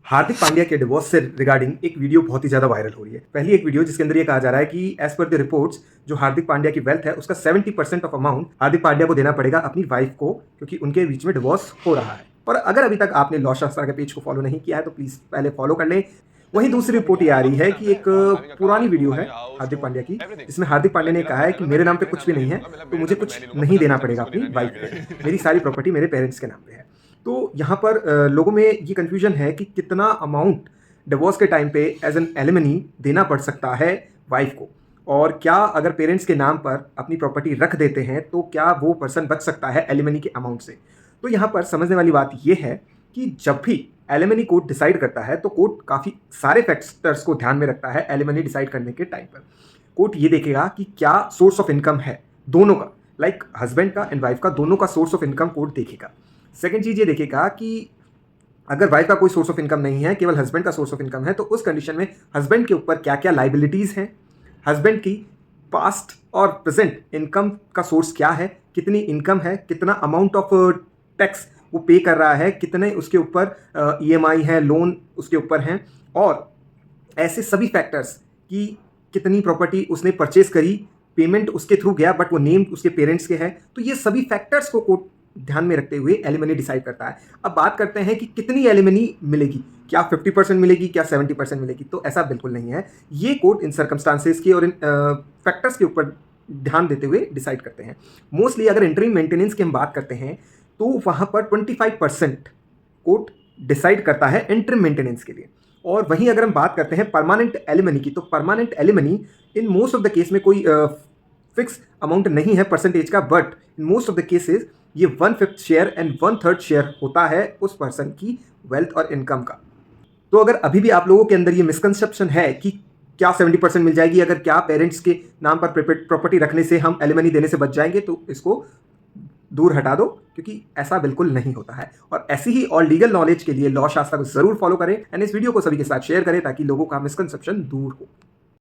हार्दिक पांड्या के डिवोर्स से रिगार्डिंग एक वीडियो बहुत ही ज्यादा वायरल हो रही है। पहली एक वीडियो जिसके अंदर ये कहा जा रहा है कि एज पर द रिपोर्ट्स जो हार्दिक पांड्या की वेल्थ है उसका 70% ऑफ अमाउंट हार्दिक पांड्या को देना पड़ेगा अपनी वाइफ को, क्योंकि उनके बीच में डिवोर्स हो रहा है। पर अगर अभी तक आपने लॉ शास्त्रा के पेज को फॉलो नहीं किया है तो प्लीज पहले फॉलो कर लें। वहीं दूसरी रिपोर्ट ये आ रही है कि एक पुरानी वीडियो है हार्दिक पांड्या की, जिसमें हार्दिक पांड्या ने कहा है कि मेरे नाम पे कुछ भी नहीं है तो मुझे कुछ नहीं देना पड़ेगा अपनी वाइफ को, मेरी सारी प्रॉपर्टी मेरे पेरेंट्स के नाम पे है। तो यहाँ पर लोगों में ये कंफ्यूजन है कि कितना अमाउंट डिवोर्स के टाइम पे एज एन एलिमनी देना पड़ सकता है वाइफ को, और क्या अगर पेरेंट्स के नाम पर अपनी प्रॉपर्टी रख देते हैं तो क्या वो पर्सन बच सकता है एलिमनी के अमाउंट से। तो यहाँ पर समझने वाली बात ये है कि जब भी एलिमनी कोर्ट डिसाइड करता है तो कोर्ट काफ़ी सारे फैक्टर्स को ध्यान में रखता है। एलिमनी डिसाइड करने के टाइम पर कोर्ट ये देखेगा कि क्या सोर्स ऑफ इनकम है दोनों का, लाइक हस्बैंड का एंड वाइफ का, दोनों का सोर्स ऑफ इनकम कोर्ट देखेगा। सेकेंड चीज़ ये देखेगा कि अगर वाइफ का कोई सोर्स ऑफ इनकम नहीं है, केवल हस्बैंड का सोर्स ऑफ इनकम है, तो उस कंडीशन में हस्बैंड के ऊपर क्या क्या लाइबिलिटीज़ हैं, हस्बैंड की पास्ट और प्रेजेंट इनकम का सोर्स क्या है, कितनी इनकम है, कितना अमाउंट ऑफ टैक्स वो पे कर रहा है, कितने उसके ऊपर ईएमआई है, लोन उसके ऊपर हैं, और ऐसे सभी फैक्टर्स कि कितनी प्रॉपर्टी उसने परचेज करी, पेमेंट उसके थ्रू गया बट वो नेम उसके पेरेंट्स के है। तो ये सभी फैक्टर्स को कोर्ट ध्यान में रखते हुए एलिमनी डिसाइड करता है। अब बात करते हैं कि कितनी एलिमनी मिलेगी, क्या 50% मिलेगी, क्या 70% मिलेगी। तो ऐसा बिल्कुल नहीं है, ये कोर्ट इन सर्कमस्टांसेस के और इन फैक्टर्स के ऊपर ध्यान देते हुए डिसाइड करते हैं। मोस्टली अगर इंटरिम मेंटेनेंस की हम बात करते हैं तो वहाँ पर 25% कोर्ट डिसाइड करता है इंटरिम मेंटेनेंस के लिए। और वहीं अगर हम बात करते हैं परमानेंट एलिमनी की, तो permanent alimony in most of the case में कोई फिक्स अमाउंट नहीं है परसेंटेज का, but in most of the cases ये 1/5 शेयर एंड 1/3 शेयर होता है उस पर्सन की वेल्थ और इनकम का। तो अगर अभी भी आप लोगों के अंदर ये मिसकंसेप्शन है कि क्या 70% मिल जाएगी, अगर क्या पेरेंट्स के नाम पर प्रॉपर्टी रखने से हम एलिमनी देने से बच जाएंगे, तो इसको दूर हटा दो, क्योंकि ऐसा बिल्कुल नहीं होता है। और ऐसी ही और लीगल नॉलेज के लिए लॉ शास्त्र को जरूर फॉलो करें एंड इस वीडियो को सभी के साथ शेयर करें ताकि लोगों का मिसकंसेप्शन दूर हो।